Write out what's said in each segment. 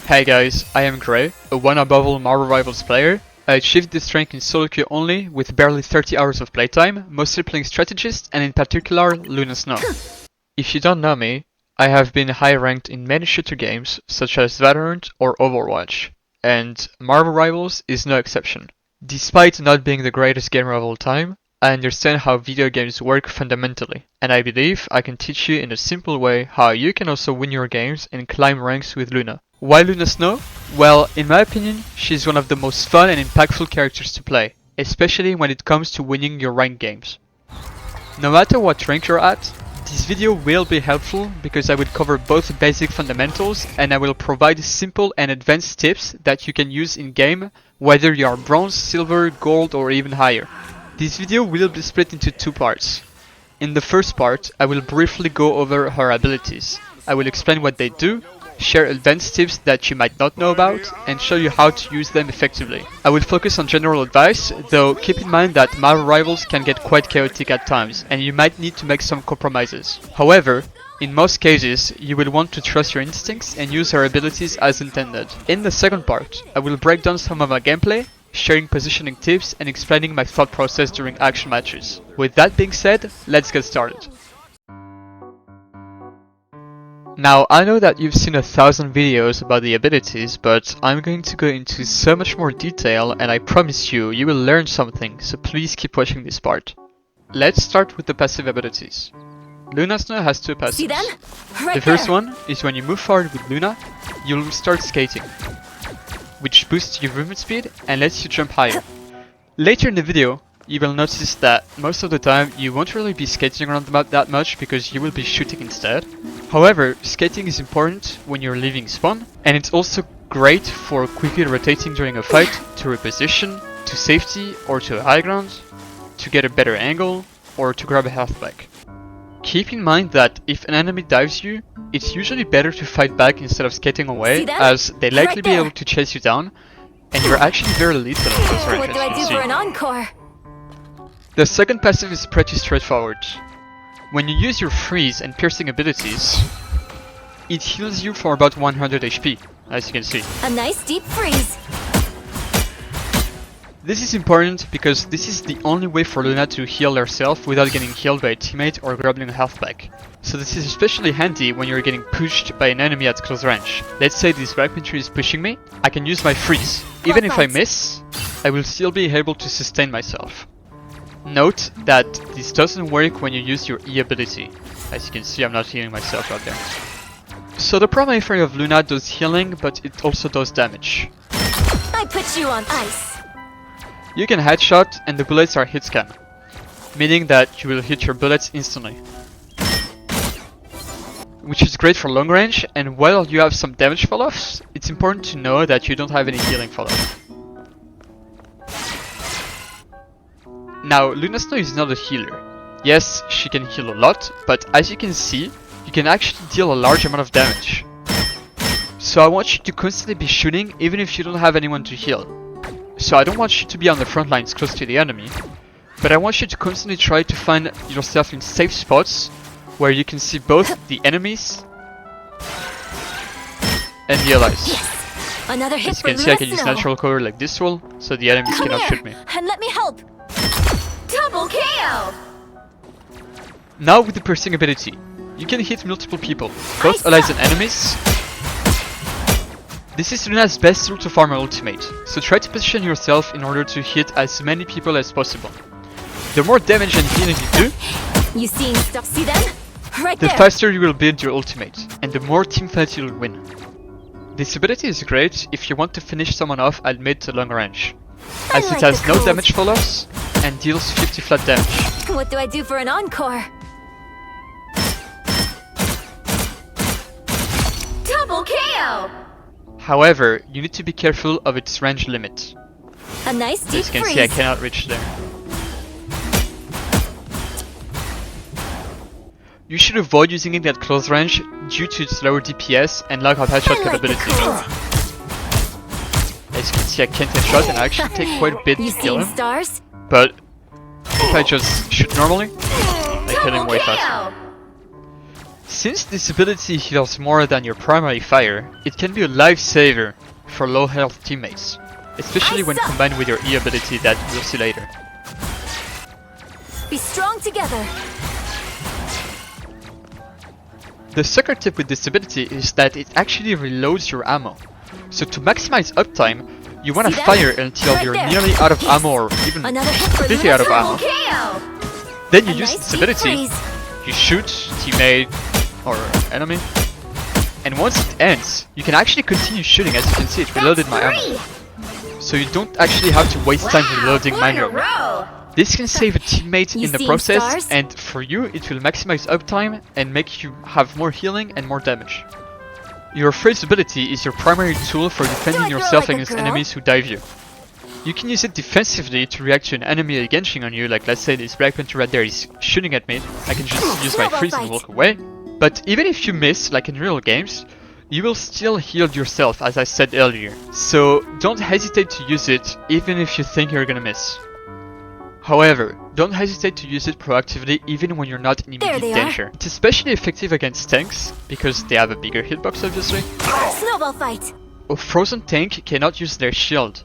Hey guys, I am Gray, a 1 above all Marvel Rivals player. I achieved this rank in solo queue only with barely 30 hours of playtime, mostly playing Strategist and in particular Luna Snow. If you don't know me, I have been high ranked in many shooter games such as Valorant or Overwatch, and Marvel Rivals is no exception. Despite not being the greatest gamer of all time, I understand how video games work fundamentally, and I believe I can teach you in a simple way how you can also win your games and climb ranks with Luna. Why Luna Snow? Well, in my opinion, she's one of the most fun and impactful characters to play, especially when it comes to winning your ranked games. No matter what rank you're at, this video will be helpful because I will cover both basic fundamentals and I will provide simple and advanced tips that you can use in game, whether you are bronze, silver, gold or even higher. This video will be split into two parts. In the first part, I will briefly go over her abilities. I will explain what they do, share advanced tips that you might not know about, and show you how to use them effectively. I will focus on general advice, though keep in mind that Marvel Rivals can get quite chaotic at times, and you might need to make some compromises. However, in most cases, you will want to trust your instincts and use her abilities as intended. In the second part, I will break down some of my gameplay, sharing positioning tips and explaining my thought process during action matches. With that being said, let's get started. Now, I know that you've seen 1,000 videos about the abilities, but I'm going to go into so much more detail and I promise you, you will learn something, so please keep watching this part. Let's start with the passive abilities. Luna Snow has two passives. See them? Right The first there. one is when you move forward with Luna, you'll start skating, which boosts your movement speed and lets you jump higher. Later in the video, you will notice that most of the time you won't really be skating around the map that much because you will be shooting instead. However, skating is important when you're leaving spawn, and it's also great for quickly rotating during a fight, to reposition, to safety or to a high ground, to get a better angle, or to grab a health back. Keep in mind that if an enemy dives you, it's usually better to fight back instead of skating away, See them? as they'd likely Right be there. able to chase you down, and you're actually very lethal in those ranges, What do I as do you for see. an encore? The second passive is pretty straightforward. When you use your freeze and piercing abilities, it heals you for about 100 HP, as you can see. A nice deep freeze. This is important because this is the only way for Luna to heal herself without getting healed by a teammate or grabbing a health back. So this is especially handy when you're getting pushed by an enemy at close range. Let's say this weaponry is pushing me, I can use my freeze. Even if I miss, I will still be able to sustain myself. Note that this doesn't work when you use your E ability. As you can see, I'm not healing myself out there. So the primary fairy of Luna does healing, but it also does damage. I put you on ice. You can headshot and the bullets are hit scan, meaning that you will hit your bullets instantly. Which is great for long range, and while you have some damage fall-offs, it's important to know that you don't have any healing fall-off. Now, Luna Snow is not a healer. Yes, she can heal a lot, but as you can see, you can actually deal a large amount of damage. So I want you to constantly be shooting even if you don't have anyone to heal. So I don't want you to be on the front lines close to the enemy, but I want you to constantly try to find yourself in safe spots where you can see both the enemies and the allies. Yes. Another hit As you for can see, I Luna can use Snow. natural cover like this wall, so the enemies Come cannot here shoot me. and let me help. Double KO. Now with the piercing ability, you can hit multiple people, both allies and enemies. This is Luna's best tool to farm her ultimate, so try to position yourself in order to hit as many people as possible. The more damage and healing you do, You seeing stuff? See them? Right the there. faster you will build your ultimate, and the more teamfights you'll win. This ability is great if you want to finish someone off at mid to long range, as I it like has the no cold. damage fall-offs and deals 50 flat damage. What do I do for an encore? Double KO. However, you need to be careful of its range limit. A nice deep As you can freeze. see, I cannot reach there. You should avoid using it at close range due to its lower DPS and lack of headshot I like the capability. cold. As you can see, I can't headshot and I actually take quite a bit You to kill seeing him, stars? but if I just shoot normally, I kill him way faster. Since this ability heals more than your primary fire, it can be a lifesaver for low health teammates, especially when combined with your E ability that we'll see later. Be strong together. The sucker tip with this ability is that it actually reloads your ammo. So to maximize uptime, you want to fire until Right you're there. nearly out of Yes. ammo or even Another hit for completely out of Double ammo. KO. Then you A use nice this deep ability, freeze. you shoot teammate or enemy, and once it ends, you can actually continue shooting. As you can see, it reloaded my ammo. Three. So you don't actually have to waste time reloading Four in a manually. row. This can save a teammate You in the seeing process, stars? and for you it will maximize uptime and make you have more healing and more damage. Your freeze ability is your primary tool for defending Do I throw yourself like a against girl? enemies who dive you. You can use it defensively to react to an enemy engaging on you, like let's say this Black Panther right there is shooting at me, I can just use my Snowball freeze and fight. walk away. But even if you miss, like in real games, you will still heal yourself, as I said earlier. So don't hesitate to use it even if you think you're gonna miss. However, don't hesitate to use it proactively even when you're not in There immediate they are. danger. It's especially effective against tanks, because they have a bigger hitbox obviously. Snowball fight. A frozen tank cannot use their shield,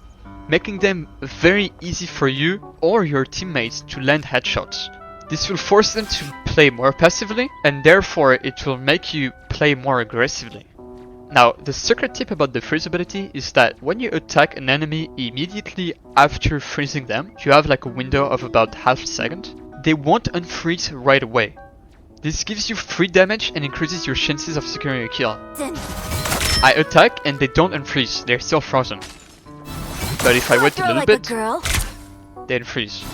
making them very easy for you or your teammates to land headshots. This will force them to play more passively, and therefore it will make you play more aggressively. Now, the secret tip about the freeze ability is that when you attack an enemy immediately after freezing them, you have like a window of about half a second, they won't unfreeze right away. This gives you free damage and increases your chances of securing a kill. Then I attack and they don't unfreeze, they're still frozen. But if I wait a throw little like bit, a girl. they unfreeze.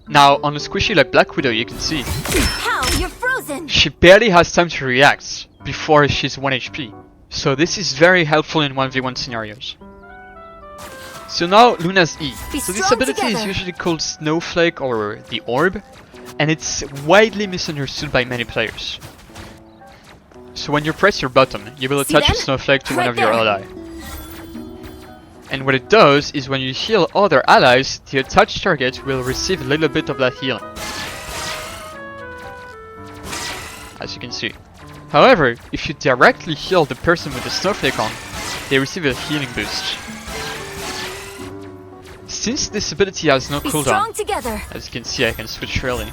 Now, on a squishy like Black Widow, you can see How? You're frozen. she barely has time to react before she's 1 HP. So this is very helpful in 1v1 scenarios. So now Luna's E. Be So this strong ability is together. usually called Snowflake or the Orb, and it's widely misunderstood by many players. So when you press your button, you will See attach a them? snowflake to one Right of your there. ally. And what it does is when you heal other allies, the attached target will receive a little bit of that healing. As you can see. However, if you directly heal the person with the snowflake on, they receive a healing boost. Since this ability has no Be cooldown, strong together. as you can see I can switch freely,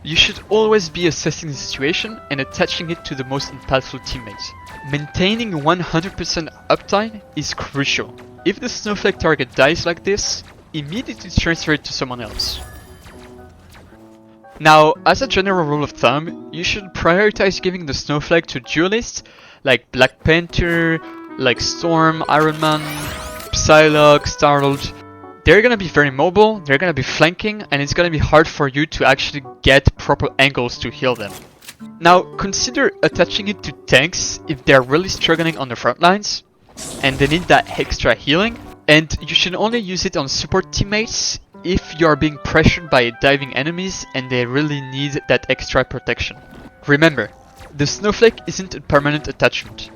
you should always be assessing the situation and attaching it to the most impactful teammates. Maintaining 100% uptime is crucial. If the snowflake target dies like this, immediately transfer it to someone else. Now, as a general rule of thumb, you should prioritize giving the snowflake to duelists like Black Panther, like Storm, Iron Man, Psylocke, Star-Lord. They're gonna be very mobile, they're gonna be flanking, and it's gonna be hard for you to actually get proper angles to heal them. Now, consider attaching it to tanks if they're really struggling on the front lines, and they need that extra healing, and you should only use it on support teammates if you are being pressured by diving enemies and they really need that extra protection. Remember, the snowflake isn't a permanent attachment.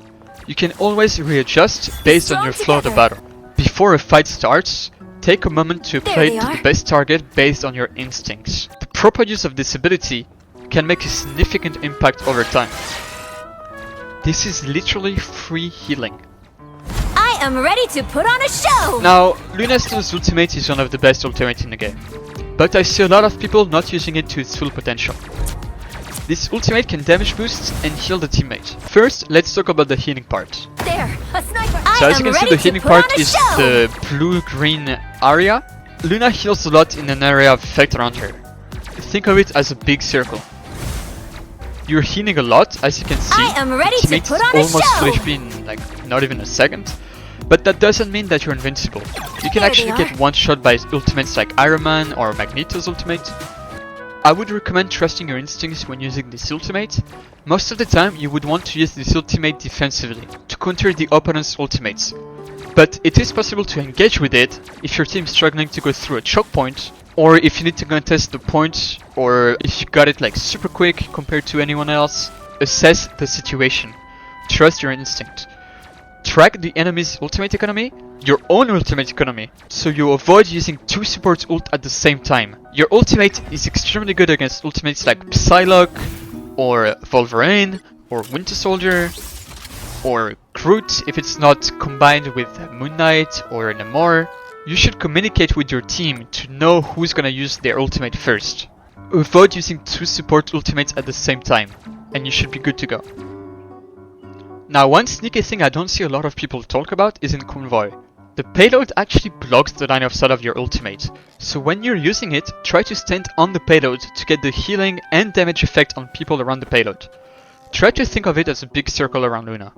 You can always readjust based on your flow of the battle. Before a fight starts, take a moment to apply it to the best target based on your instincts. The proper use of this ability can make a significant impact over time. This is literally free healing. I am ready to put on a show. Now, Luna's ultimate is one of the best ultimates in the game, but I see a lot of people not using it to its full potential. This ultimate can damage boost and heal the teammate. First, let's talk about the healing part. There, a sniper. So I as you am can see, ready the to healing put part on a is show. the blue-green area. Luna heals a lot in an area of effect around her. Think of it as a big circle. You're healing a lot, as you can see. I am ready to Teammates put on a almost show. full HP in like not even a second. But that doesn't mean that you're invincible. You can There actually they get are. one shot by ultimates like Iron Man or Magneto's ultimate. I would recommend trusting your instincts when using this ultimate. Most of the time you would want to use this ultimate defensively, to counter the opponent's ultimates. But it is possible to engage with it if your team is struggling to go through a choke point, or if you need to contest the point, or if you got it like super quick compared to anyone else. Assess the situation. Trust your instinct. Track the enemy's ultimate economy, your own ultimate economy, so you avoid using 2 support ult at the same time. Your ultimate is extremely good against ultimates like Psylocke, or Wolverine, or Winter Soldier, or Groot if it's not combined with Moon Knight or Namor. You should communicate with your team to know who's gonna use their ultimate first. Avoid using 2 support ultimates at the same time, and you should be good to go. Now, one sneaky thing I don't see a lot of people talk about is in Convoy. The payload actually blocks the line of sight of your ultimate, so when you're using it, try to stand on the payload to get the healing and damage effect on people around the payload. Try to think of it as a big circle around Luna.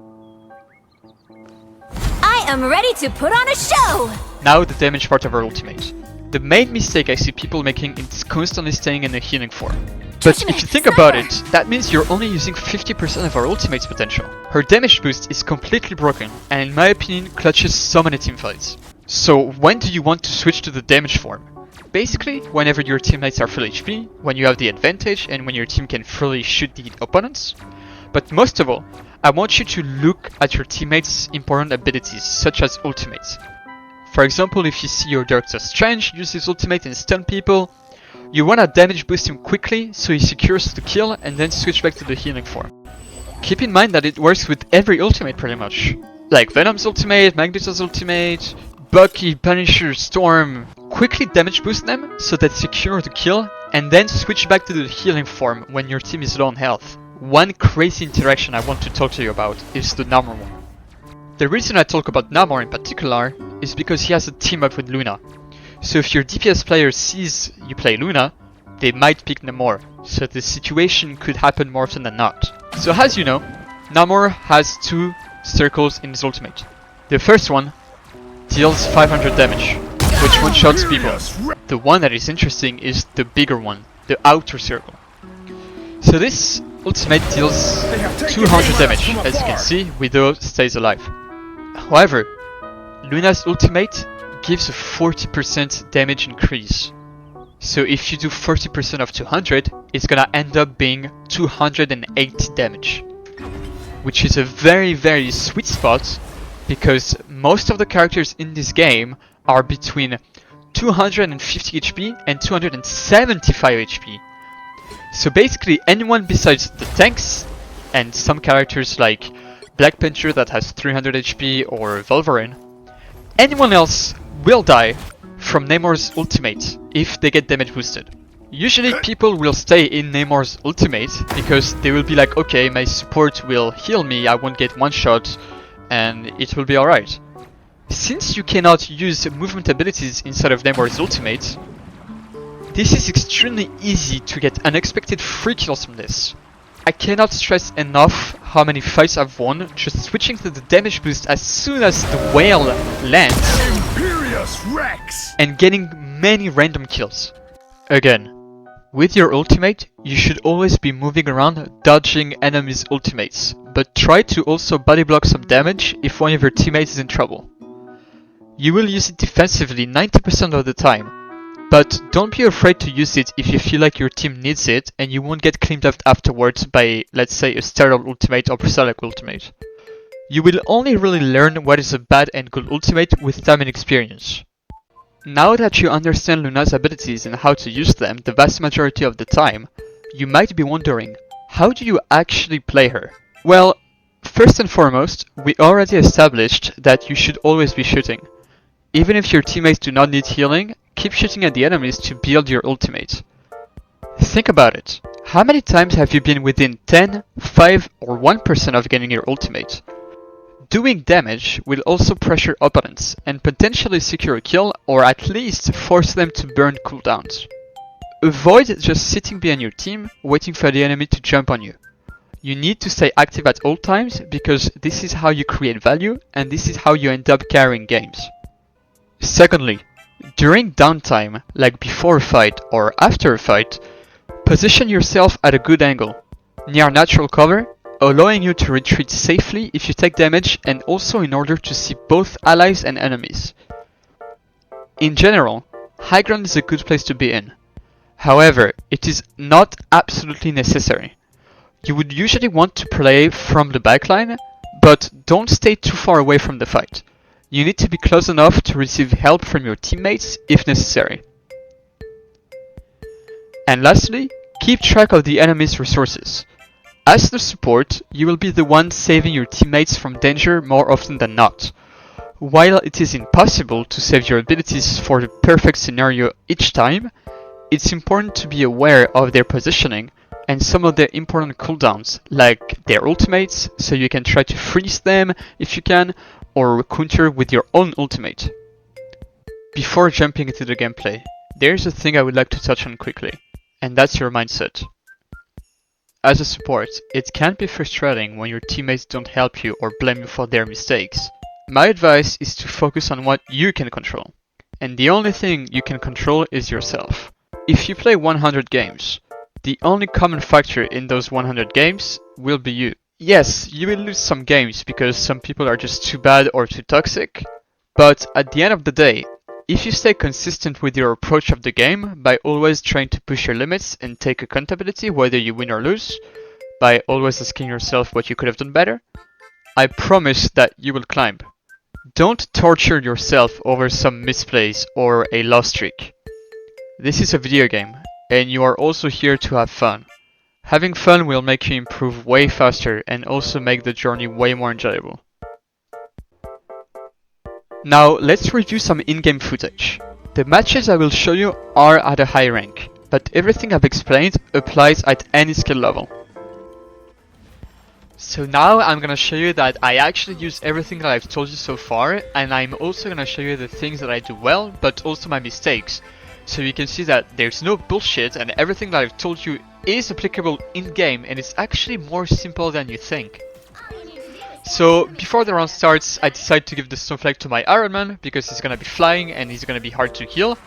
I am ready to put on a show! Now the damage part of her ultimate. The main mistake I see people making is constantly staying in the healing form. But if you think about it, that means you're only using 50% of her ultimate's potential. Her damage boost is completely broken, and in my opinion clutches so many teamfights. So when do you want to switch to the damage form? Basically, whenever your teammates are full HP, when you have the advantage and when your team can fully shoot the opponents. But most of all, I want you to look at your teammates' important abilities, such as ultimates. For example, if you see your Doctor Strange use his ultimate and stun people, you wanna damage boost him quickly so he secures the kill and then switch back to the healing form. Keep in mind that it works with every ultimate pretty much. Like Venom's ultimate, Magneto's ultimate, Bucky, Punisher, Storm. Quickly damage boost them so that secure the kill and then switch back to the healing form when your team is low on health. One crazy interaction I want to talk to you about is the Namor one. The reason I talk about Namor in particular is because he has a team up with Luna. So if your DPS player sees you play Luna, they might pick Namor, so the situation could happen more often than not. So as you know, Namor has 2 circles in his ultimate. The first one deals 500 damage, which one-shots people. The one that is interesting is the bigger one, the outer circle. So this ultimate deals 200 damage, as you can see, Widow stays alive. However, Luna's ultimate gives a 40% damage increase. So if you do 40% of 200, it's gonna end up being 280 damage. Which is a very sweet spot, because most of the characters in this game are between 250 HP and 275 HP. So basically anyone besides the tanks, and some characters like Black Panther that has 300 HP or Wolverine, anyone else will die from Namor's ultimate if they get damage boosted. Usually people will stay in Namor's ultimate because they will be like, okay, my support will heal me, I won't get one shot and it will be alright. Since you cannot use movement abilities inside of Namor's ultimate, this is extremely easy to get unexpected free kills from this. I cannot stress enough how many fights I've won just switching to the damage boost as soon as the whale lands and getting many random kills. Again, with your ultimate, you should always be moving around dodging enemies' ultimates, but try to also body block some damage if one of your teammates is in trouble. You will use it defensively 90% of the time, but don't be afraid to use it if you feel like your team needs it and you won't get cleaned up afterwards by, let's say, a Sterile ultimate or Psylocke ultimate. You will only really learn what is a bad and good ultimate with time and experience. Now that you understand Luna's abilities and how to use them the vast majority of the time, you might be wondering, how do you actually play her? Well, first and foremost, we already established that you should always be shooting. Even if your teammates do not need healing, keep shooting at the enemies to build your ultimate. Think about it. How many times have you been within 10, 5 or 1% of getting your ultimate? Doing damage will also pressure opponents and potentially secure a kill or at least force them to burn cooldowns. Avoid just sitting behind your team waiting for the enemy to jump on you. You need to stay active at all times because this is how you create value and this is how you end up carrying games. Secondly, during downtime, like before a fight or after a fight, position yourself at a good angle, near natural cover, allowing you to retreat safely if you take damage and also in order to see both allies and enemies. In general, high ground is a good place to be in. However, it is not absolutely necessary. You would usually want to play from the backline, but don't stay too far away from the fight. you need to be close enough to receive help from your teammates if necessary. And lastly, keep track of the enemy's resources. As the support, you will be the one saving your teammates from danger more often than not. While it is impossible to save your abilities for the perfect scenario each time, it's important to be aware of their positioning and some of their important cooldowns, like their ultimates, so you can try to freeze them if you can, or counter with your own ultimate. Before jumping into the gameplay, there's a thing I would like to touch on quickly, and that's your mindset. As a support, it can be frustrating when your teammates don't help you or blame you for their mistakes. My advice is to focus on what you can control, and the only thing you can control is yourself. If you play 100 games, the only common factor in those 100 games will be you. Yes, you will lose some games because some people are just too bad or too toxic, but at the end of the day, if you stay consistent with your approach of the game by always trying to push your limits and take accountability whether you win or lose, by always asking yourself what you could have done better, I promise that you will climb. Don't torture yourself over some misplays or a lost streak. This is a video game, and you are also here to have fun. Having fun will make you improve way faster and also make the journey way more enjoyable. Now let's review some in-game footage. The matches I will show you are at a high rank, but everything I've explained applies at any skill level. So now I'm gonna show you that I actually use everything that I've told you so far, and I'm also gonna show you the things that I do well, but also my mistakes. So you can see that there's no bullshit and everything that I've told you is applicable in-game, and it's actually more simple than you think. So before the round starts, I decided to give the Snowflake to my Iron Man because he's gonna be flying and he's gonna be hard to heal.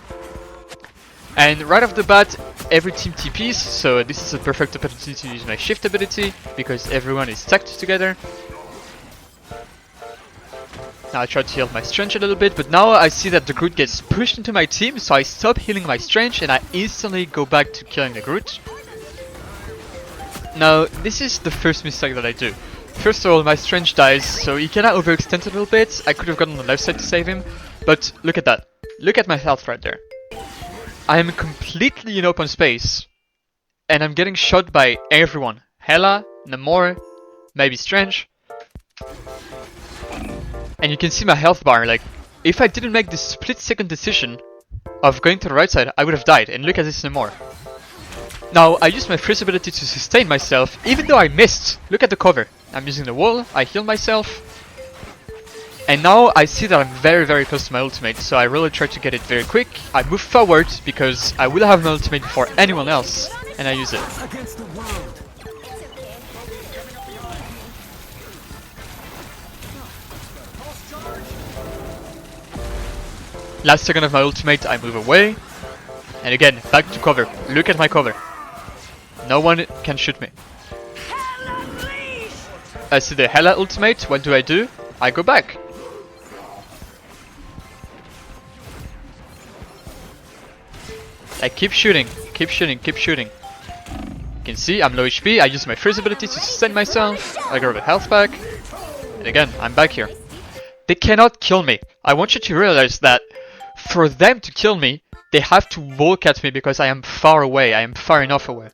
And right off the bat, every team TPs, so this is a perfect opportunity to use my shift ability because everyone is stacked together. Now I try to heal my Strange a little bit, but now I see that the Groot gets pushed into my team, so I stop healing my Strange and I instantly go back to killing the Groot. Now this is the first mistake that I do. First of all, my Strange dies, so he kinda overextends a little bit. I could have gone on the left side to save him, but look at that. Look at my health right there. I am completely in open space, and I'm getting shot by everyone. Hela, Namor, maybe Strange. And you can see my health bar, like, if I didn't make this split-second decision of going to the right side, I would have died, and look at this Namor. Now, I used my freeze ability to sustain myself, even though I missed. Look at the cover. I'm using the wall, I heal myself. And now I see that I'm very, very close to my ultimate, so I really try to get it very quick. I move forward because I will have my ultimate before anyone else, and I use it. Last second of my ultimate, I move away. And again, back to cover. Look at my cover. No one can shoot me. I see the Hela ultimate, what do? I go back. I keep shooting, keep shooting, keep shooting. You can see I'm low HP, I use my freeze ability to sustain myself, I grab a health back, and again, I'm back here. They cannot kill me. I want you to realize that for them to kill me, they have to walk at me because I am far away, I am far enough away.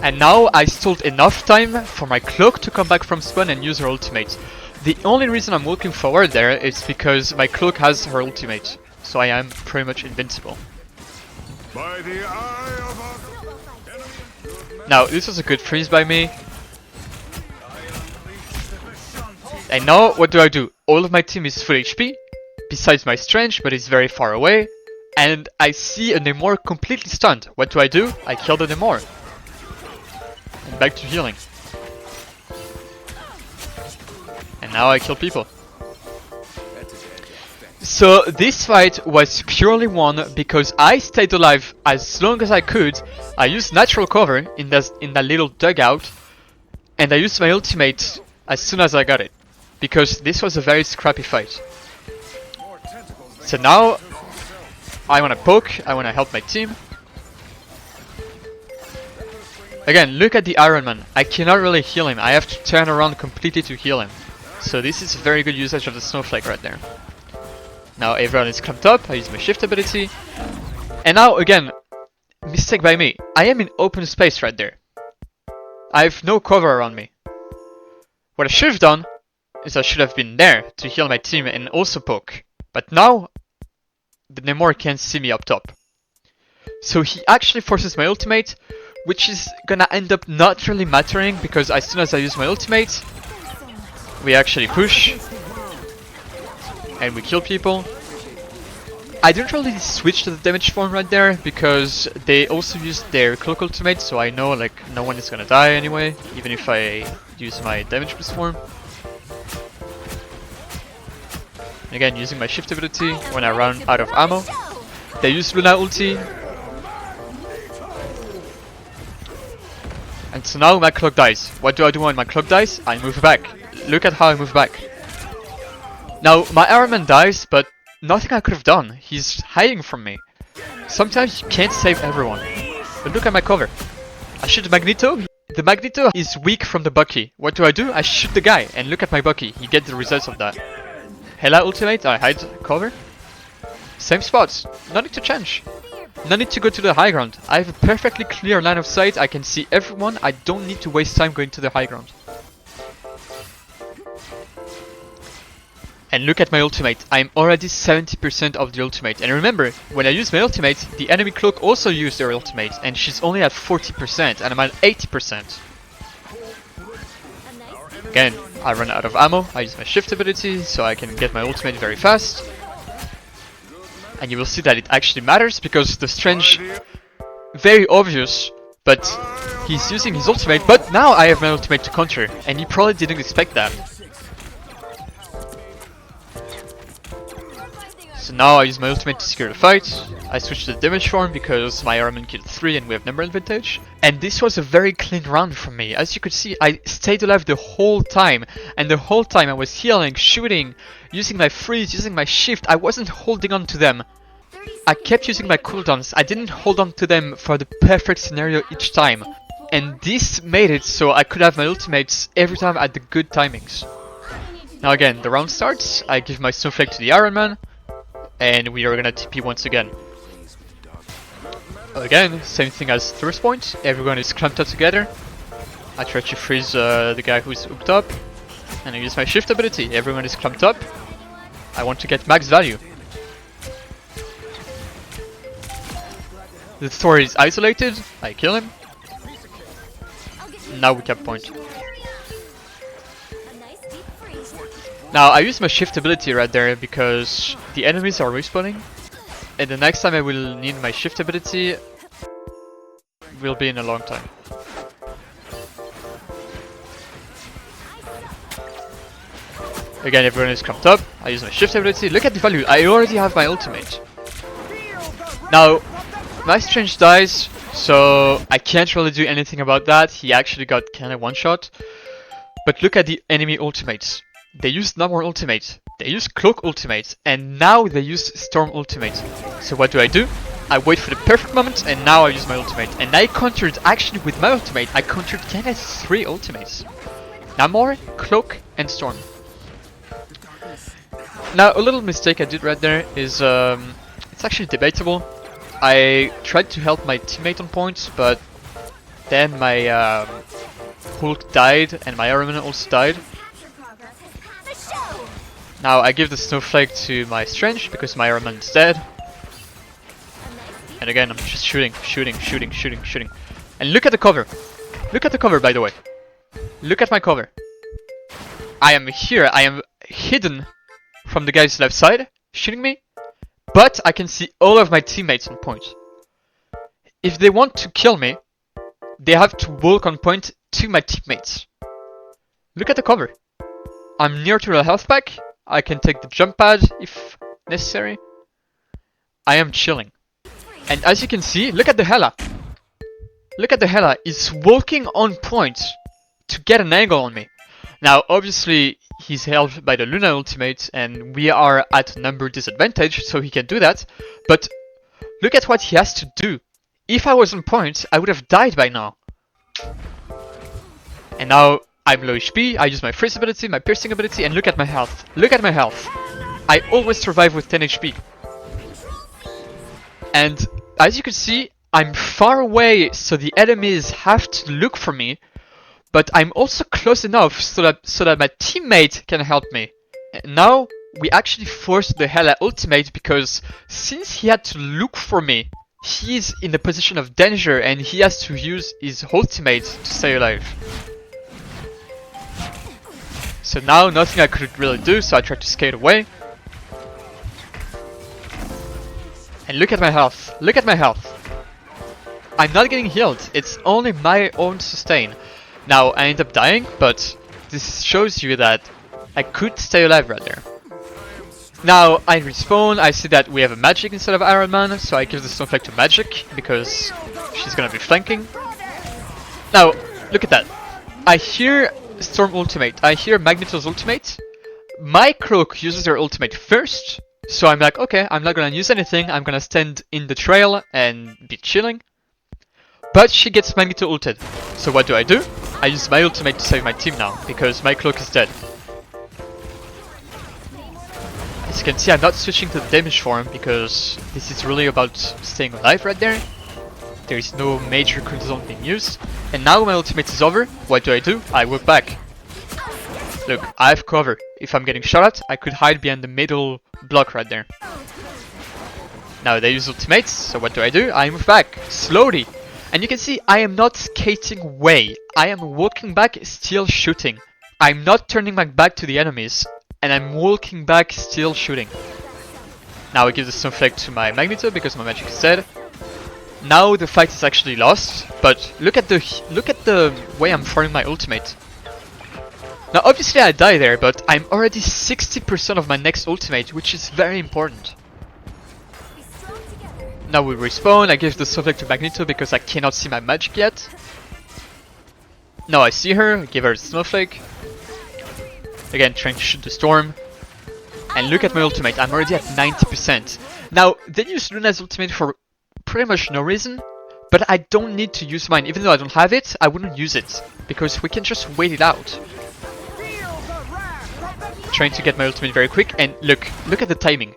And now I stalled enough time for my cloak to come back from spawn and use her ultimate. The only reason I'm walking forward there is because my cloak has her ultimate, so I am pretty much invincible. By the eye of now this was a good freeze by me. And now what do? All of my team is full HP, besides my Strange, but it's very far away. And I see a Namor completely stunned. What do? I kill the Namor. And back to healing. And now I kill people. So this fight was purely won because I stayed alive as long as I could. I used natural cover in that little dugout, and I used my ultimate as soon as I got it, because this was a very scrappy fight. So now I wanna poke, I wanna help my team. Again, look at the Iron Man. I cannot really heal him. I have to turn around completely to heal him. So this is very good usage of the Snowflake right there. Now everyone is clumped up. I use my shift ability. And now again, mistake by me. I am in open space right there. I have no cover around me. What I should have done is I should have been there to heal my team and also poke. But now, the Namor can't see me up top. So he actually forces my ultimate, which is gonna end up not really mattering because as soon as I use my ultimate, we actually push and we kill people. I didn't really switch to the damage form right there because they also used their cloak ultimate, so I know like no one is gonna die anyway, even if I use my damage boost form. And again, using my shift ability when I run out of ammo. They use Luna ulti. And so now my cloak dies. What do I do when my cloak dies? I move back. Look at how I move back. Now my Iron Man dies, but nothing I could have done. He's hiding from me. Sometimes you can't save everyone. But look at my cover. I shoot the Magneto. The Magneto is weak from the Bucky. What do? I shoot the guy and look at my Bucky. He gets the results of that. Hela ultimate, I hide cover. Same spots. No need to change. No need to go to the high ground. I have a perfectly clear line of sight. I can see everyone. I don't need to waste time going to the high ground. And look at my ultimate. I'm already 70% of the ultimate. And remember, when I use my ultimate, the enemy cloak also used their ultimate. And she's only at 40% and I'm at 80%. Again, I run out of ammo. I use my shift ability so I can get my ultimate very fast. And you will see that it actually matters because the Strange, very obvious, but he's using his ultimate. But now I have my ultimate to counter and he probably didn't expect that. So now I use my ultimate to secure the fight. I switch to the damage form because my Iron Man killed 3 and we have number advantage. And this was a very clean round for me. As you could see, I stayed alive the whole time. And the whole time I was healing, shooting, using my freeze, using my shift. I wasn't holding on to them. I kept using my cooldowns. I didn't hold on to them for the perfect scenario each time. And this made it so I could have my ultimates every time at the good timings. Now again, the round starts. I give my Snowflake to the Iron Man. And we are gonna TP once again. Again, same thing as first point. Everyone is clumped up together. I try to freeze the guy who's hooked up. And I use my shift ability. Everyone is clumped up. I want to get max value. The Thor is isolated. I kill him. Now we cap point. Now I use my shift ability right there because the enemies are respawning, and the next time I will need my shift ability will be in a long time. Again, everyone is clumped up. I use my shift ability. Look at the value. I already have my ultimate. Now my Strange dies, so I can't really do anything about that. He actually got kinda one shot. But look at the enemy ultimates. They used Namor ultimate, they used Cloak ultimate, and now they use Storm ultimate. So what do? I wait for the perfect moment, and now I use my ultimate. And I countered, actually with my ultimate, I countered kinda 3 ultimates. Namor, Cloak, and Storm. Now a little mistake I did right there is, it's actually debatable. I tried to help my teammate on points, but then my Hulk died, and my Iron Man also died. Now I give the Snowflake to my Strange because my Iron Man is dead. And again, I'm just shooting. And look at the cover. Look at the cover, by the way. Look at my cover. I am here. I am hidden from the guy's left side, shooting me. But I can see all of my teammates on point. If they want to kill me, they have to walk on point to my teammates. Look at the cover. I'm near to the health pack. I can take the jump pad if necessary. I am chilling. And as you can see, look at the Hela. Look at the Hela. He's walking on point to get an angle on me. Now, obviously, he's held by the Luna ultimate, and we are at number disadvantage, so he can do that. But look at what he has to do. If I was on point, I would have died by now. And now I'm low HP, I use my freeze ability, my piercing ability, and look at my health. Look at my health. I always survive with 10 HP. And as you can see, I'm far away, so the enemies have to look for me. But I'm also close enough so that my teammate can help me. And now we actually forced the Hela ultimate because since he had to look for me, he's in a position of danger and he has to use his ultimate to stay alive. So now nothing I could really do, so I tried to skate away. And look at my health. Look at my health. I'm not getting healed. It's only my own sustain. Now I end up dying, but this shows you that I could stay alive right there. Now I respawn, I see that we have a Magic instead of Iron Man, so I give the Snowflake to Magic because she's gonna be flanking. Now, look at that. I hear Storm ultimate, I hear Magneto's ultimate. My Cloak uses her ultimate first, so I'm like, okay, I'm not gonna use anything, I'm gonna stand in the trail and be chilling. But she gets Magneto ulted. So what do? I use my ultimate to save my team now, because my Cloak is dead. As you can see, I'm not switching to the damage form because this is really about staying alive right there. There is no major cooldown being used. And now my ultimate is over, what do? I walk back. Look, I have cover. If I'm getting shot at, I could hide behind the middle block right there. Now they use ultimates, so what do? I move back, slowly. And you can see I am not skating away. I am walking back, still shooting. I'm not turning my back to the enemies. And I'm walking back, still shooting. Now I give the Snowflake to my Magneto because my magic is dead. Now the fight is actually lost, but look at the way I'm throwing my ultimate. Now obviously I die there, but I'm already 60% of my next ultimate, which is very important. Now we respawn, I give the Snowflake to Magneto because I cannot see my magic yet. Now I see her, I give her the Snowflake. Again, trying to shoot the storm. And look at my ultimate, I'm already at 90%. Now, they use Luna's ultimate for pretty much no reason, but I don't need to use mine. Even though I don't have it, I wouldn't use it, because we can just wait it out. Trying to get my ultimate very quick, and look at the timing.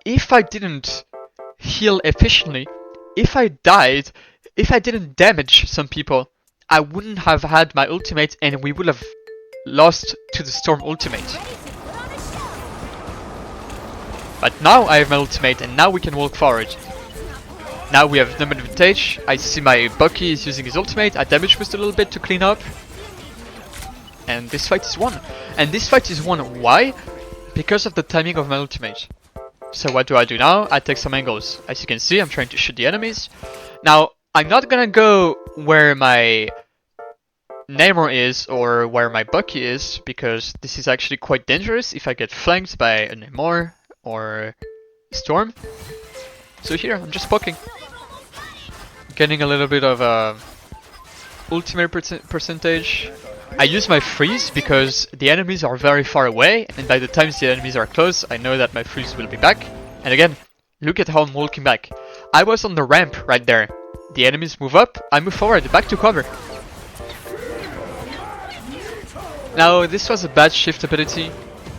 If I didn't heal efficiently, if I died, if I didn't damage some people, I wouldn't have had my ultimate and we would have lost to the Storm ultimate. But now I have my ultimate and now we can walk forward. Now we have number advantage. I see my Bucky is using his ultimate. I damage boost a little bit to clean up. And this fight is won. And this fight is won, why? Because of the timing of my ultimate. So what do I do now? I take some angles. As you can see, I'm trying to shoot the enemies. Now, I'm not gonna go where my Namor is or where my Bucky is, because this is actually quite dangerous if I get flanked by a Namor or Storm. So here, I'm just poking. Getting a little bit of ultimate percentage. I use my freeze because the enemies are very far away, and by the time the enemies are close, I know that my freeze will be back. And again, look at how I'm walking back. I was on the ramp right there. The enemies move up, I move forward, back to cover. Now, this was a bad shift ability.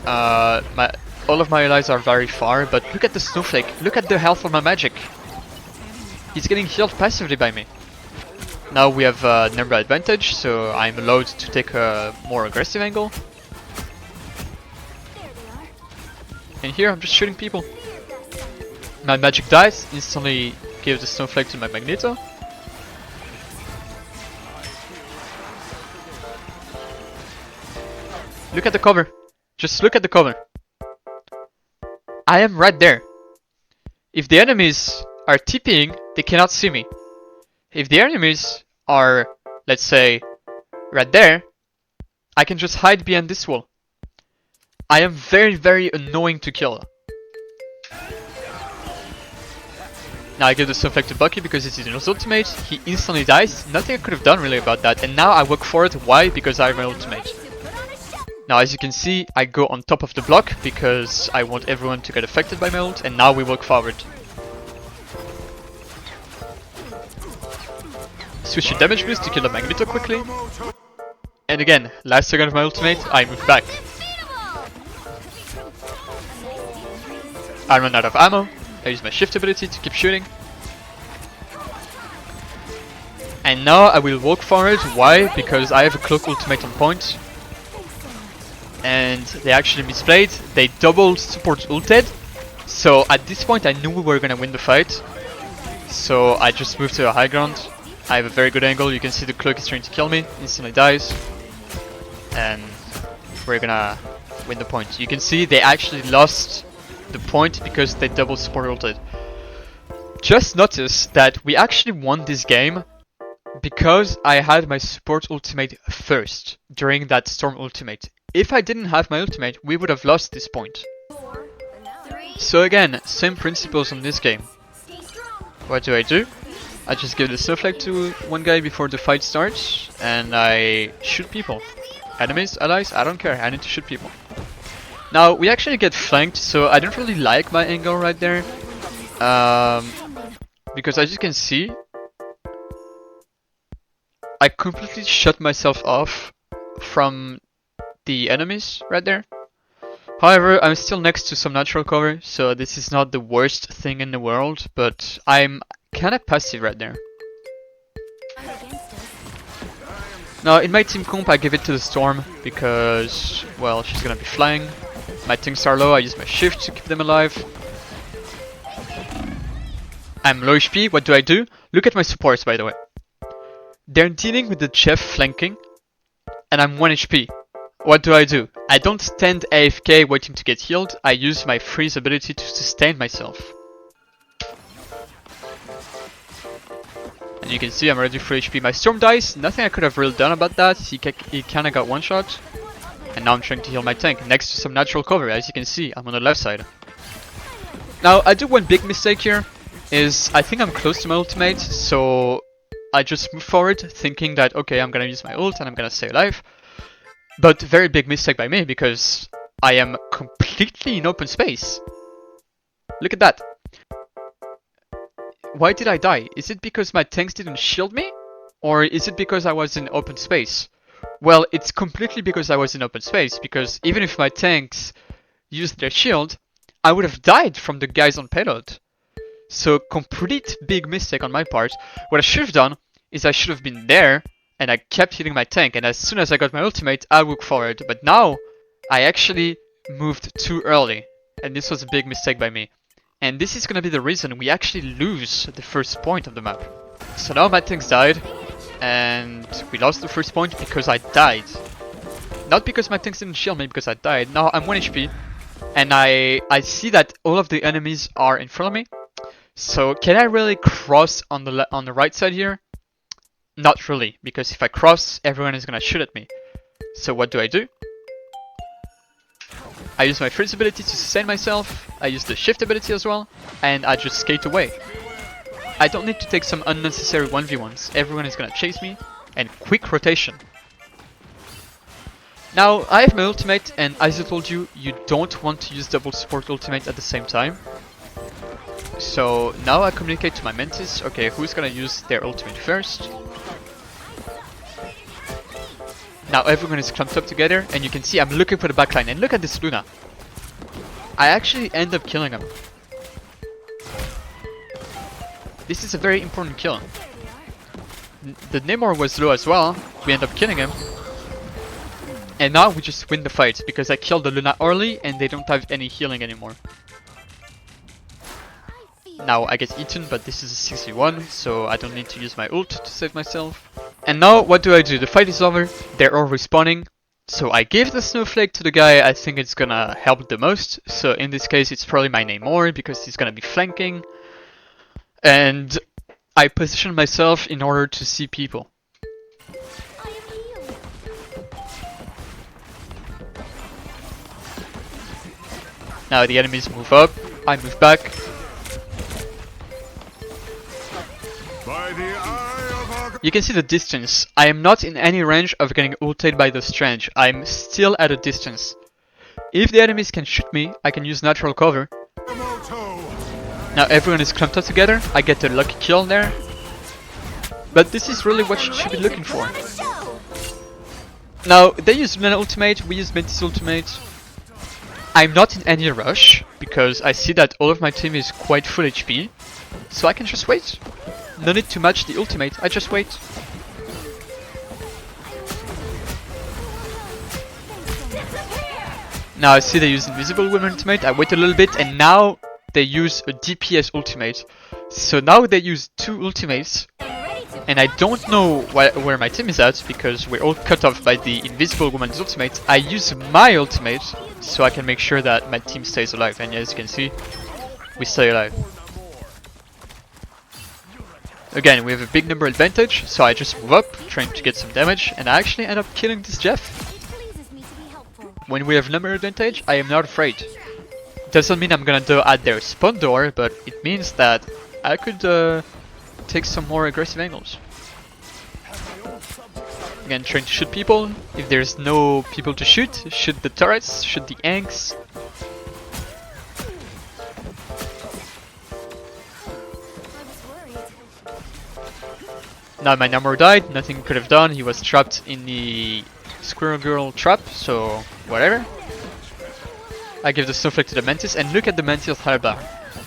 All of my allies are very far, but look at the Snowflake. Look at the health of my magic. He's getting healed passively by me. Now we have number advantage, so I'm allowed to take a more aggressive angle. And here I'm just shooting people. My magic dies, instantly give the Snowflake to my Magneto. Look at the cover. Just look at the cover. I am right there. If the enemies are TPing, they cannot see me. If the enemies are, let's say, right there, I can just hide behind this wall. I am very, very annoying to kill. Now I give the Snowflake to Bucky because it's his ultimate. He instantly dies. Nothing I could have done really about that. And now I walk forward. Why? Because I have my ultimate. Now as you can see, I go on top of the block because I want everyone to get affected by my ult. And now we walk forward. Switch to damage boost to kill the Magneto quickly. And again, last second of my ultimate, I move back. I run out of ammo, I use my shift ability to keep shooting. And now I will walk forward. Why? Because I have a cloak ultimate on point. And they actually misplayed. They double support ulted. So at this point I knew we were gonna win the fight. So I just moved to a high ground. I have a very good angle. You can see the cloak is trying to kill me. Instantly dies. And we're gonna win the point. You can see they actually lost the point because they double support ulted. Just notice that we actually won this game because I had my support ultimate first during that storm ultimate. If I didn't have my ultimate, we would have lost this point. So again, same principles on this game. What do? I just give the snowflake to one guy before the fight starts, and I shoot people. Enemies, allies, I don't care, I need to shoot people. Now, we actually get flanked, so I don't really like my angle right there. Because as you can see, I completely shut myself off from the enemies right there. However, I'm still next to some natural cover, so this is not the worst thing in the world, but I'm kinda passive right there. Now, in my team comp, I give it to the Storm because, well, she's gonna be flying. My tanks are low, I use my shift to keep them alive. I'm low HP, what do? Look at my supports, by the way. They're dealing with the chef flanking, and I'm 1 HP. What do? I don't stand AFK waiting to get healed, I use my freeze ability to sustain myself. And you can see I'm already full HP. My Storm dies, nothing I could have really done about that, he kinda got one shot. And now I'm trying to heal my tank, next to some natural cover, as you can see, I'm on the left side. Now, I do one big mistake here, is I think I'm close to my ultimate, so I just move forward thinking that, okay, I'm gonna use my ult and I'm gonna stay alive. But very big mistake by me, because I am completely in open space. Look at that. Why did I die? Is it because my tanks didn't shield me? Or is it because I was in open space? Well, it's completely because I was in open space, because even if my tanks used their shield, I would have died from the guys on payload. So, complete big mistake on my part. What I should have done is I should have been there, and I kept hitting my tank, and as soon as I got my ultimate, I walked forward. But now, I actually moved too early, and this was a big mistake by me. And this is gonna be the reason we actually lose the first point of the map. So now my tanks died, and we lost the first point because I died. Not because my tanks didn't shield me, because I died. Now I'm 1 HP, and I see that all of the enemies are in front of me. So can I really cross on the right side here? Not really, because if I cross, everyone is gonna shoot at me. So what do? I use my freeze ability to sustain myself, I use the shift ability as well, and I just skate away. I don't need to take some unnecessary 1v1s, everyone is gonna chase me, and quick rotation. Now, I have my ultimate, and as I told you, you don't want to use double support ultimate at the same time. So now I communicate to my mentis, okay, who's gonna use their ultimate first? Now everyone is clumped up together, and you can see I'm looking for the backline, and look at this Luna. I actually end up killing him. This is a very important kill. The Namor was low as well, we end up killing him. And now we just win the fight, because I killed the Luna early, and they don't have any healing anymore. Now I get eaten, but this is a 61, so I don't need to use my ult to save myself. And now what do? The fight is over, they're all respawning. So I give the snowflake to the guy I think it's gonna help the most. So in this case it's probably my Namor, because he's gonna be flanking. And I position myself in order to see people. Now the enemies move up, I move back. You can see the distance. I am not in any range of getting ulted by the Strange. I'm still at a distance. If the enemies can shoot me, I can use natural cover. Now everyone is clumped up together. I get a lucky kill there. But this is really what you should be looking for. Now, they use Luna ultimate, we use Mentis ultimate. I'm not in any rush, because I see that all of my team is quite full HP. So I can just wait. No need to match the ultimate, I just wait. Now I see they use Invisible Woman ultimate, I wait a little bit, and now they use a DPS ultimate. So now they use two ultimates, and I don't know where my team is at, because we're all cut off by the Invisible Woman's ultimate. I use my ultimate, so I can make sure that my team stays alive, and as you can see, we stay alive. Again, we have a big number advantage, so I just move up, trying to get some damage, and I actually end up killing this Jeff. When we have number advantage, I am not afraid. Doesn't mean I'm gonna do at their spawn door, but it means that I could take some more aggressive angles. Again, trying to shoot people. If there's no people to shoot the turrets, shoot the Anks. Now my Namor died, nothing he could have done, he was trapped in the Squirrel Girl trap, so whatever. I give the Snowflake to the Mantis, and look at the Mantis health bar.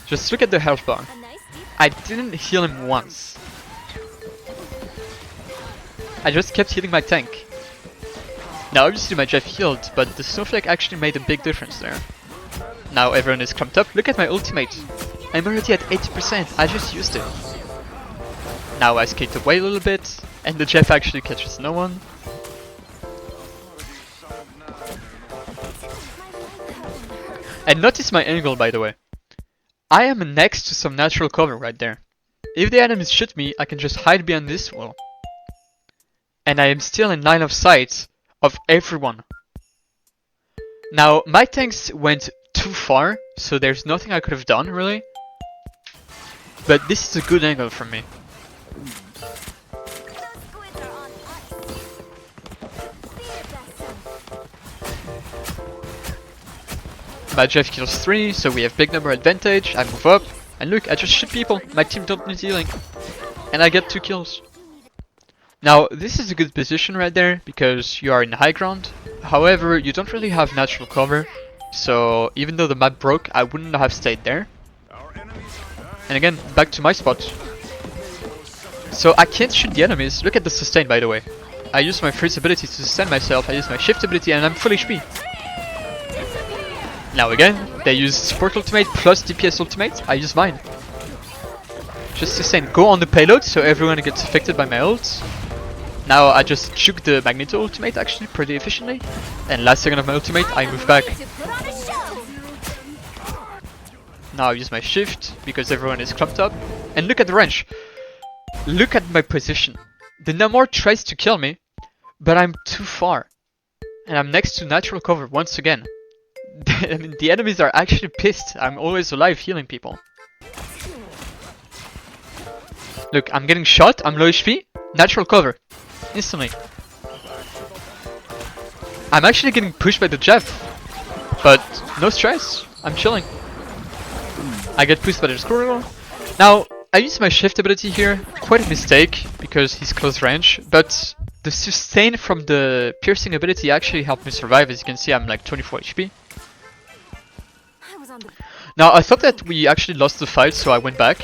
Just look at the health bar. I didn't heal him once. I just kept healing my tank. Now obviously my Jeff healed, but the Snowflake actually made a big difference there. Now everyone is clumped up, look at my ultimate. I'm already at 80%, I just used it. Now I skate away a little bit, and the Jeff actually catches no one. And notice my angle, by the way. I am next to some natural cover right there. If the enemies shoot me, I can just hide behind this wall. And I am still in line of sight of everyone. Now, my tanks went too far, so there's nothing I could have done, really. But this is a good angle for me. My Jeff kills 3, so we have big number advantage. I move up, and look, I just shoot people. My team don't need healing. And I get 2 kills. Now, this is a good position right there, because you are in high ground. However, you don't really have natural cover. So, even though the map broke, I wouldn't have stayed there. And again, back to my spot. So I can't shoot the enemies. Look at the sustain, by the way. I use my freeze ability to sustain myself. I use my shift ability, and I'm full HP. Now again, they use support ultimate plus DPS ultimate, I use mine. Just sustain, go on the payload so everyone gets affected by my ult. Now I just juke the Magneto ultimate actually pretty efficiently. And last second of my ultimate, I move back. Now I use my shift because everyone is clumped up. And look at the range. Look at my position. The Namor tries to kill me, but I'm too far. And I'm next to natural cover once again. I mean, the enemies are actually pissed. I'm always alive healing people. Look, I'm getting shot, I'm low HP, natural cover. Instantly. I'm actually getting pushed by the Jeff. But no stress, I'm chilling. I get pushed by the Squirrel. Now, I use my shift ability here. Quite a mistake, because he's close range. But the sustain from the piercing ability actually helped me survive. As you can see, I'm like 24 HP. Now, I thought that we actually lost the fight, so I went back.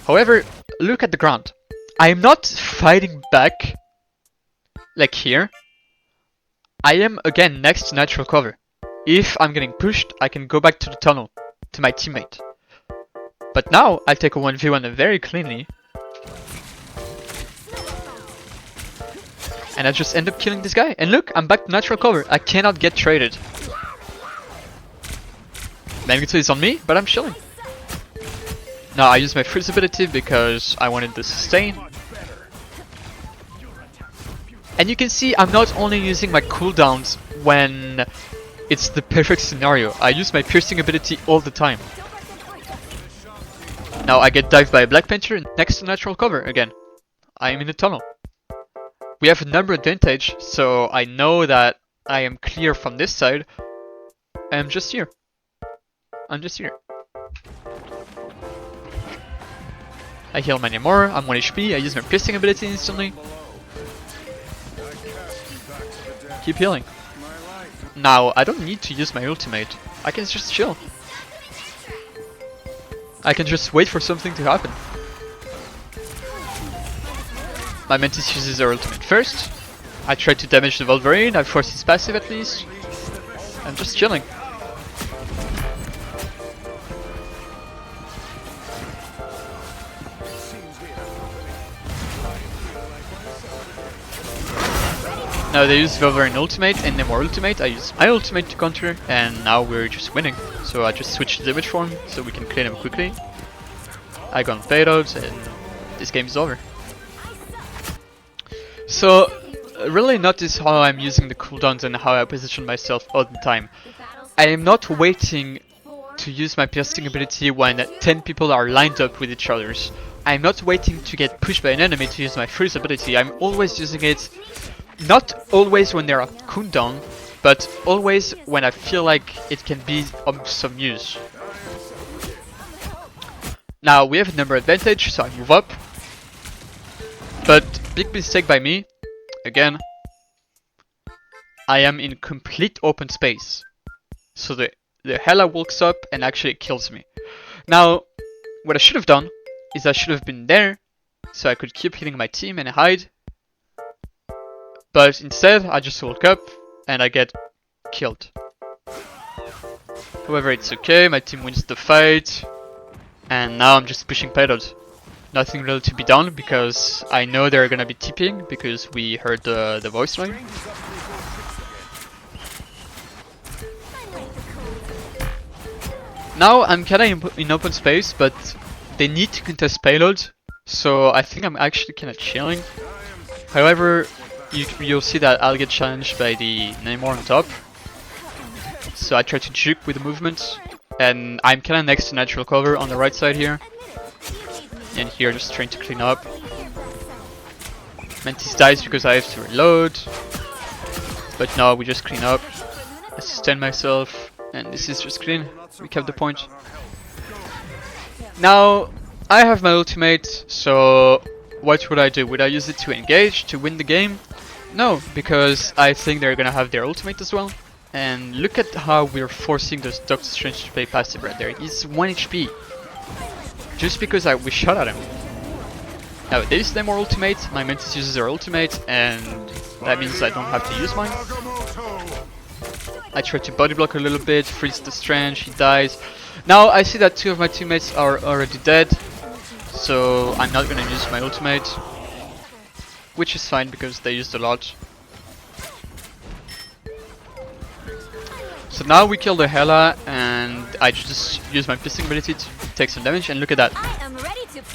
However, look at the ground. I am not fighting back, like here. I am, again, next to natural cover. If I'm getting pushed, I can go back to the tunnel, to my teammate. But now, I'll take a 1v1 very cleanly. And I just end up killing this guy. And look, I'm back to natural cover. I cannot get traded. Magneto is on me, but I'm chilling. Now I use my freeze ability because I wanted the sustain. And you can see I'm not only using my cooldowns when it's the perfect scenario. I use my piercing ability all the time. Now I get dived by a Black Panther next to natural cover again. I am in the tunnel. We have a number advantage, so I know that I am clear from this side. I'm just here. I'm just here. I heal my Namor, I'm 1 HP, I use my piercing ability instantly. Keep healing. Now, I don't need to use my ultimate. I can just chill. I can just wait for something to happen. My Mantis uses her ultimate first. I try to damage the Wolverine, I force his passive at least. I'm just chilling. Now they use Wolverine ultimate and Namor ultimate, I use my ultimate to counter, and now we're just winning. So I just switched the image form so we can clean him quickly. I got payloads and this game is over. So really notice how I'm using the cooldowns and how I position myself all the time. I am not waiting to use my piercing ability when 10 people are lined up with each others. I'm not waiting to get pushed by an enemy to use my freeze ability. I'm always using it. Not always when they're cooldown, but always when I feel like it can be of some use. Now we have a number advantage, so I move up. But big mistake by me, again, I am in complete open space. So the Hela walks up and actually kills me. Now, what I should have done is I should have been there, so I could keep hitting my team and hide. But instead, I just woke up and I get killed. However, it's okay, my team wins the fight. And now I'm just pushing payload. Nothing really to be done because I know they're gonna be TPing because we heard the voice line. Now I'm kinda in open space, but they need to contest payload. So I think I'm actually kinda chilling. However, you'll see that I'll get challenged by the Namor on top. So I try to juke with the movement, and I'm kinda next to natural cover on the right side here. And here just trying to clean up. Mantis dies because I have to reload. But now we just clean up. I sustain myself, and this is just clean. We kept the point. Now, I have my ultimate, so what would I do? Would I use it to engage, to win the game? No, because I think they're gonna have their ultimate as well. And look at how we're forcing those Doctor Strange to play passive right there. He's 1 HP. Just because we shot at him. Now they use Namor ultimate, my Mantis uses her ultimate, and that means I don't have to use mine. I try to body block a little bit, freeze the Strange, he dies. Now I see that 2 of my teammates are already dead, so I'm not gonna use my ultimate. Which is fine because they used a lot. So now we kill the Hela and I just use my piercing ability to take some damage, and look at that.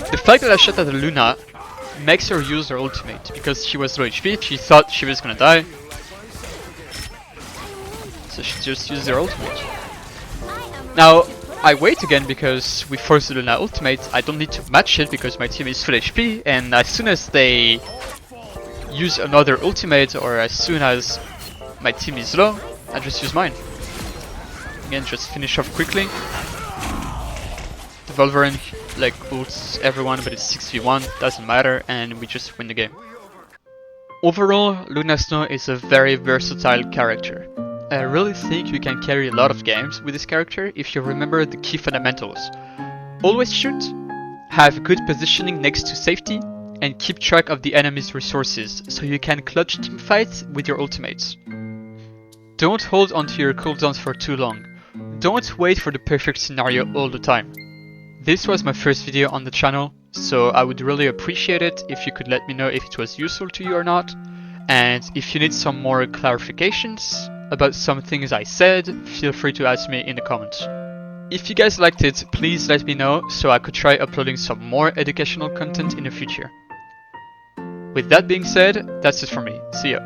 The fact that I shot at the Luna makes her use her ultimate because she was low HP, she thought she was gonna die. So she just used her ultimate. Now I wait again because we forced the Luna ultimate. I don't need to match it because my team is full HP, and as soon as they use another ultimate or as soon as my team is low, I just use mine. Again, just finish off quickly. The Wolverine like ults everyone, but it's 6v1, doesn't matter, and we just win the game. Overall, Luna Snow is a very versatile character. I really think you can carry a lot of games with this character if you remember the key fundamentals. Always shoot, have good positioning next to safety, and keep track of the enemy's resources so you can clutch teamfights with your ultimates. Don't hold onto your cooldowns for too long. Don't wait for the perfect scenario all the time. This was my first video on the channel, so I would really appreciate it if you could let me know if it was useful to you or not, and if you need some more clarifications about some things I said, feel free to ask me in the comments. If you guys liked it, please let me know so I could try uploading some more educational content in the future. With that being said, that's it for me. See ya.